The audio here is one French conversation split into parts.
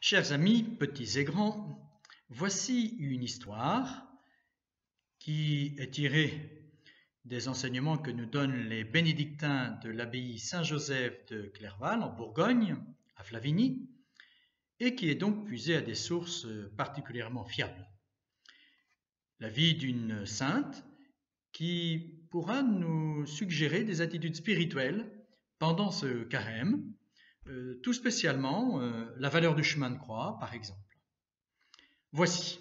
Chers amis, petits et grands, voici une histoire qui est tirée des enseignements que nous donnent les bénédictins de l'abbaye Saint-Joseph de Clerval en Bourgogne, à Flavigny, et qui est donc puisée à des sources particulièrement fiables. La vie d'une sainte qui pourra nous suggérer des attitudes spirituelles pendant ce carême, tout spécialement la valeur du chemin de croix, par exemple. Voici.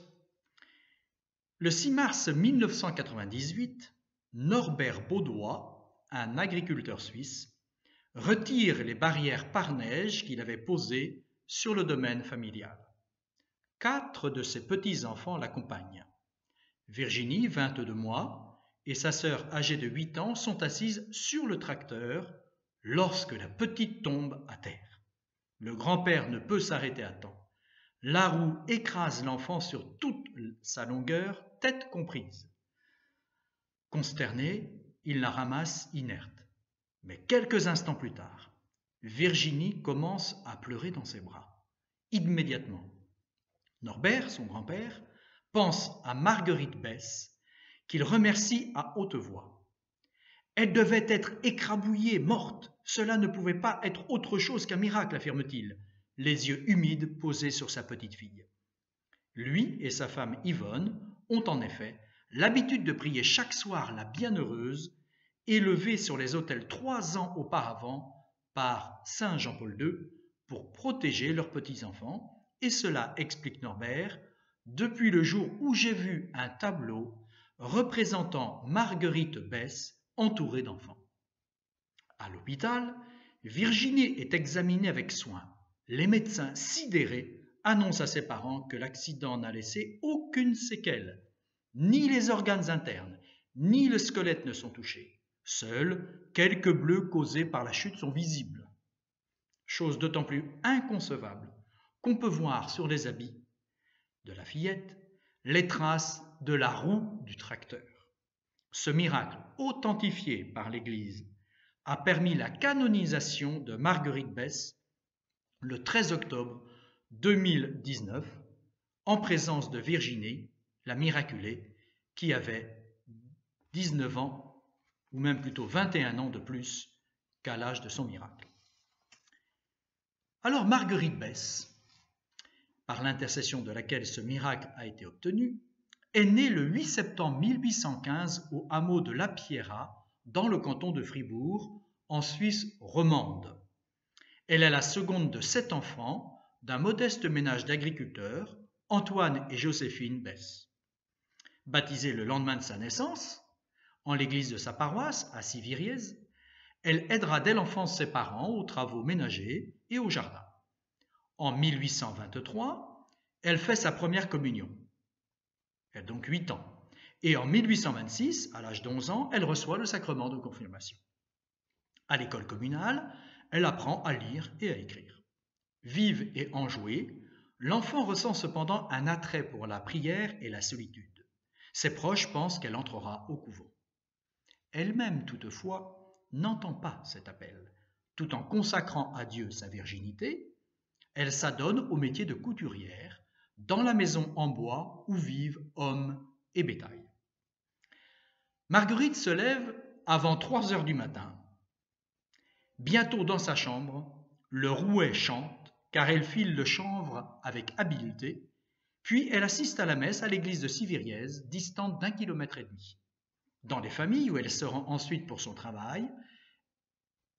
Le 6 mars 1998, Norbert Baudouin, un agriculteur suisse, retire les barrières par neige qu'il avait posées sur le domaine familial. 4 de ses petits-enfants l'accompagnent. Virginie, 22 mois, et sa sœur âgée de 8 ans sont assises sur le tracteur lorsque la petite tombe à terre. Le grand-père ne peut s'arrêter à temps. La roue écrase l'enfant sur toute sa longueur, tête comprise. Consterné, il la ramasse inerte. Mais quelques instants plus tard, Virginie commence à pleurer dans ses bras. Immédiatement, Norbert, son grand-père, pense à Marguerite Besse, qu'il remercie à haute voix. Elle devait être écrabouillée, morte. Cela ne pouvait pas être autre chose qu'un miracle, affirme-t-il, les yeux humides posés sur sa petite fille. Lui et sa femme Yvonne ont en effet l'habitude de prier chaque soir la Bienheureuse, élevée sur les autels 3 ans auparavant par Saint Jean-Paul II pour protéger leurs petits-enfants, et cela, explique Norbert, depuis le jour où j'ai vu un tableau représentant Marguerite Besse entourée d'enfants. À l'hôpital, Virginie est examinée avec soin. Les médecins, sidérés, annoncent à ses parents que l'accident n'a laissé aucune séquelle. Ni les organes internes, ni le squelette ne sont touchés. Seuls quelques bleus causés par la chute sont visibles. Chose d'autant plus inconcevable qu'on peut voir sur les habits de la fillette les traces de la roue du tracteur. Ce miracle, authentifié par l'Église, a permis la canonisation de Marguerite Besse le 13 octobre 2019, en présence de Virginie, la miraculée, qui avait 19 ans, ou même plutôt 21 ans de plus qu'à l'âge de son miracle. Alors Marguerite Besse, par l'intercession de laquelle ce miracle a été obtenu, est née le 8 septembre 1815 au hameau de La Pierra, dans le canton de Fribourg, en Suisse romande. Elle est la seconde de 7 enfants d'un modeste ménage d'agriculteurs, Antoine et Joséphine Besse. Baptisée le lendemain de sa naissance, en l'église de sa paroisse, à Siviriez, elle aidera dès l'enfance ses parents aux travaux ménagers et au jardin. En 1823, elle fait sa première communion. Elle a donc 8 ans. Et en 1826, à l'âge d'11 ans, elle reçoit le sacrement de confirmation. À l'école communale, elle apprend à lire et à écrire. Vive et enjouée, l'enfant ressent cependant un attrait pour la prière et la solitude. Ses proches pensent qu'elle entrera au couvent. Elle-même, toutefois, n'entend pas cet appel. Tout en consacrant à Dieu sa virginité, elle s'adonne au métier de couturière dans la maison en bois où vivent hommes et bétail. Marguerite se lève avant 3 heures du matin. Bientôt dans sa chambre, le rouet chante, car elle file le chanvre avec habileté, puis elle assiste à la messe à l'église de Siviriez, distante d'1,5 km. Dans les familles où elle se rend ensuite pour son travail,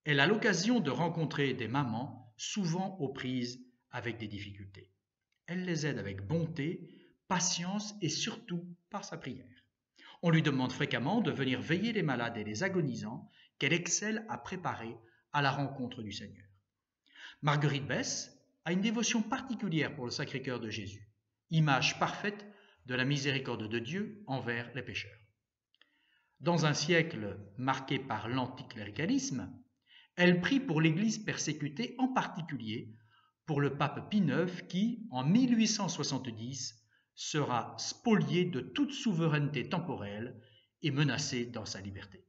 elle a l'occasion de rencontrer des mamans souvent aux prises avec des difficultés. Elle les aide avec bonté, patience et surtout par sa prière. On lui demande fréquemment de venir veiller les malades et les agonisants qu'elle excelle à préparer à la rencontre du Seigneur. Marguerite Besse a une dévotion particulière pour le Sacré-Cœur de Jésus, image parfaite de la miséricorde de Dieu envers les pécheurs. Dans un siècle marqué par l'anticléricalisme, elle prie pour l'Église persécutée, en particulier pour le pape Pie IX qui, en 1870, sera spolié de toute souveraineté temporelle et menacé dans sa liberté.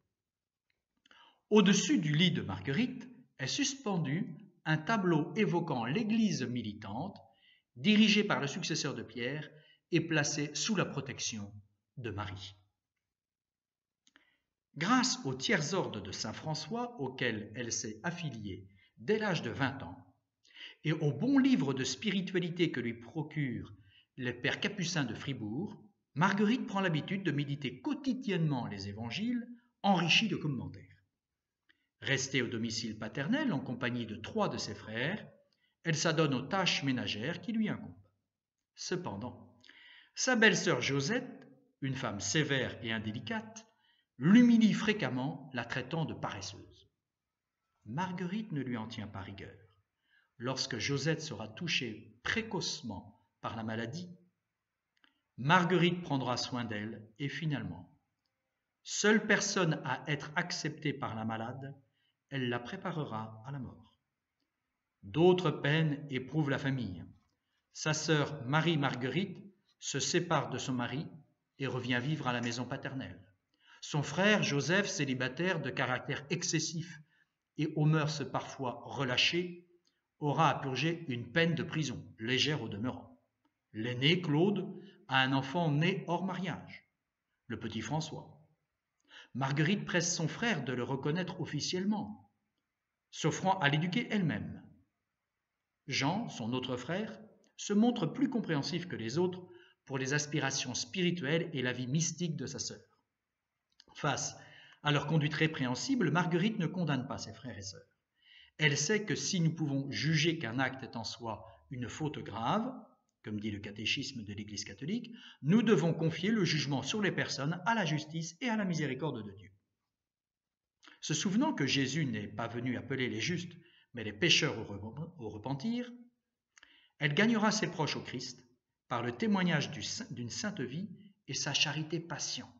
Au-dessus du lit de Marguerite est suspendu un tableau évoquant l'Église militante dirigée par le successeur de Pierre et placée sous la protection de Marie. Grâce au tiers-ordre de saint François, auquel elle s'est affiliée dès l'âge de 20 ans, et au bon livre de spiritualité que lui procure les pères capucins de Fribourg, Marguerite prend l'habitude de méditer quotidiennement les évangiles, enrichis de commentaires. Restée au domicile paternel en compagnie de 3 de ses frères, elle s'adonne aux tâches ménagères qui lui incombent. Cependant, sa belle-sœur Josette, une femme sévère et indélicate, l'humilie fréquemment, la traitant de paresseuse. Marguerite ne lui en tient pas rigueur. Lorsque Josette sera touchée précocement par la maladie, Marguerite prendra soin d'elle et finalement, seule personne à être acceptée par la malade, elle la préparera à la mort. D'autres peines éprouvent la famille. Sa sœur Marie-Marguerite se sépare de son mari et revient vivre à la maison paternelle. Son frère Joseph, célibataire de caractère excessif et aux mœurs parfois relâchées, aura à purger une peine de prison, légère au demeurant. L'aîné, Claude, a un enfant né hors mariage, le petit François. Marguerite presse son frère de le reconnaître officiellement, s'offrant à l'éduquer elle-même. Jean, son autre frère, se montre plus compréhensif que les autres pour les aspirations spirituelles et la vie mystique de sa sœur. Face à leur conduite répréhensible, Marguerite ne condamne pas ses frères et sœurs. Elle sait que si nous pouvons juger qu'un acte est en soi une faute grave, comme dit le catéchisme de l'Église catholique, nous devons confier le jugement sur les personnes à la justice et à la miséricorde de Dieu. Se souvenant que Jésus n'est pas venu appeler les justes, mais les pécheurs au repentir, elle gagnera ses proches au Christ par le témoignage d'une sainte vie et sa charité patiente.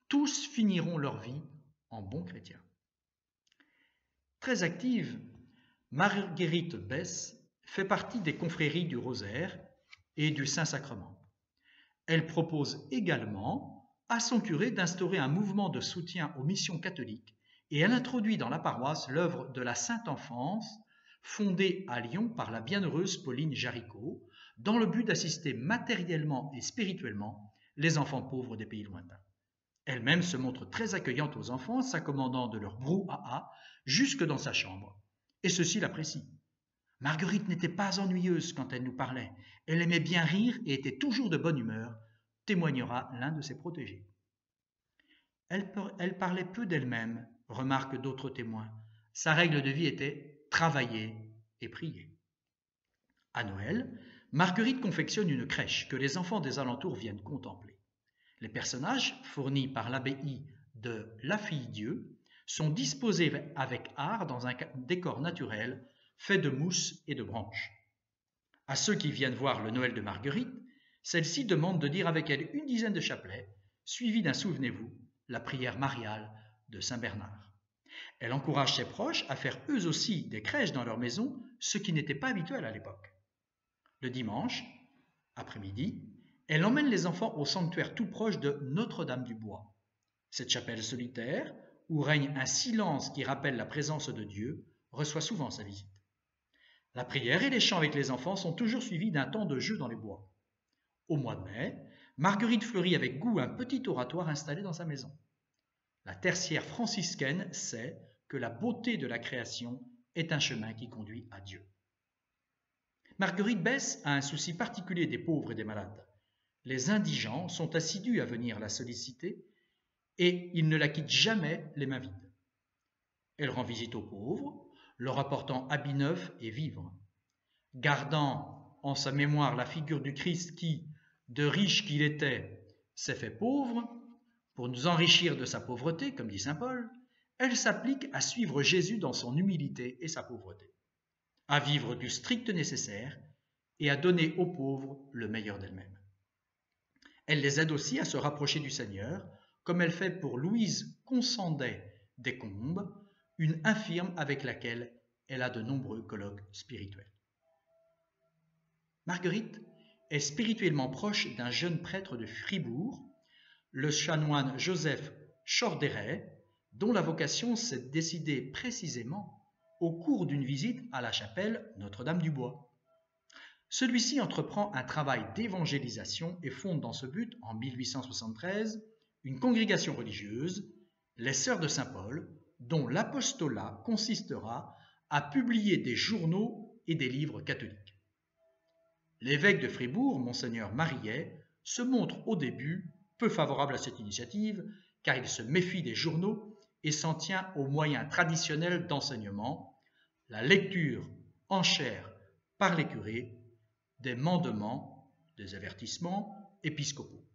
Tous finiront leur vie en bons chrétiens. Très active, Marguerite Besse fait partie des confréries du Rosaire et du Saint-Sacrement. Elle propose également à son curé d'instaurer un mouvement de soutien aux missions catholiques et elle introduit dans la paroisse l'œuvre de la Sainte Enfance, fondée à Lyon par la bienheureuse Pauline Jaricot, dans le but d'assister matériellement et spirituellement les enfants pauvres des pays lointains. Elle-même se montre très accueillante aux enfants, s'accommodant de leur brouhaha jusque dans sa chambre. Et ceux-ci l'apprécient. Marguerite n'était pas ennuyeuse quand elle nous parlait. Elle aimait bien rire et était toujours de bonne humeur, témoignera l'un de ses protégés. Elle parlait peu d'elle-même, remarquent d'autres témoins. Sa règle de vie était travailler et prier. À Noël, Marguerite confectionne une crèche que les enfants des alentours viennent contempler. Les personnages, fournis par l'abbaye de La Fille-Dieu, sont disposés avec art dans un décor naturel fait de mousse et de branches. À ceux qui viennent voir le Noël de Marguerite, celle-ci demande de dire avec elle une dizaine de chapelets, suivis d'un souvenez-vous, la prière mariale de Saint Bernard. Elle encourage ses proches à faire eux aussi des crèches dans leur maison, ce qui n'était pas habituel à l'époque. Le dimanche, après-midi, elle emmène les enfants au sanctuaire tout proche de Notre-Dame-du-Bois. Cette chapelle solitaire, où règne un silence qui rappelle la présence de Dieu, reçoit souvent sa visite. La prière et les chants avec les enfants sont toujours suivis d'un temps de jeu dans les bois. Au mois de mai, Marguerite fleurit avec goût un petit oratoire installé dans sa maison. La tertiaire franciscaine sait que la beauté de la création est un chemin qui conduit à Dieu. Marguerite Besse a un souci particulier des pauvres et des malades. Les indigents sont assidus à venir la solliciter et ils ne la quittent jamais les mains vides. Elle rend visite aux pauvres, leur apportant habits neufs et vivres. Gardant en sa mémoire la figure du Christ qui, de riche qu'il était, s'est fait pauvre, pour nous enrichir de sa pauvreté, comme dit saint Paul, elle s'applique à suivre Jésus dans son humilité et sa pauvreté, à vivre du strict nécessaire et à donner aux pauvres le meilleur d'elle-même. Elle les aide aussi à se rapprocher du Seigneur, comme elle fait pour Louise Consandet des Combes, une infirme avec laquelle elle a de nombreux colloques spirituels. Marguerite est spirituellement proche d'un jeune prêtre de Fribourg, le chanoine Joseph Chorderet, dont la vocation s'est décidée précisément au cours d'une visite à la chapelle Notre-Dame-du-Bois. Celui-ci entreprend un travail d'évangélisation et fonde dans ce but, en 1873, une congrégation religieuse, les Sœurs de Saint-Paul, dont l'apostolat consistera à publier des journaux et des livres catholiques. L'évêque de Fribourg, Monseigneur Marillet, se montre au début peu favorable à cette initiative, car il se méfie des journaux et s'en tient aux moyens traditionnels d'enseignement, la lecture en chaire par les curés, des mandements, des avertissements épiscopaux,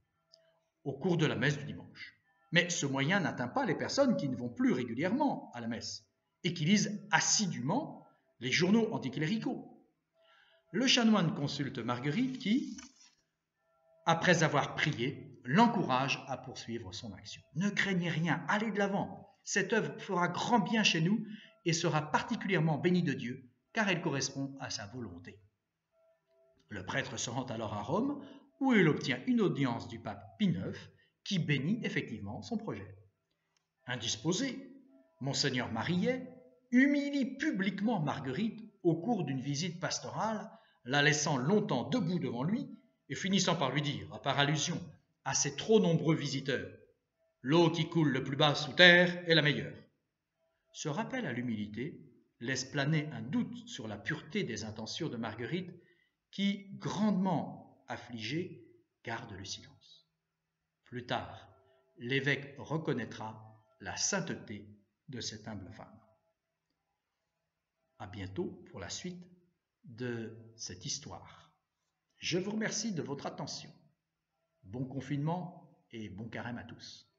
au cours de la messe du dimanche. Mais ce moyen n'atteint pas les personnes qui ne vont plus régulièrement à la messe et qui lisent assidûment les journaux anticléricaux. Le chanoine consulte Marguerite qui, après avoir prié, l'encourage à poursuivre son action. Ne craignez rien, allez de l'avant. Cette œuvre fera grand bien chez nous et sera particulièrement bénie de Dieu, car elle correspond à sa volonté. Le prêtre se rend alors à Rome, où il obtient une audience du pape Pie IX, qui bénit effectivement son projet. Indisposé, Monseigneur Marillet humilie publiquement Marguerite au cours d'une visite pastorale, la laissant longtemps debout devant lui et finissant par lui dire, par allusion à ses trop nombreux visiteurs, « L'eau qui coule le plus bas sous terre est la meilleure ». Ce rappel à l'humilité laisse planer un doute sur la pureté des intentions de Marguerite qui, grandement affligée, garde le silence. Plus tard, l'évêque reconnaîtra la sainteté de cette humble femme. À bientôt pour la suite de cette histoire. Je vous remercie de votre attention. Bon confinement et bon carême à tous.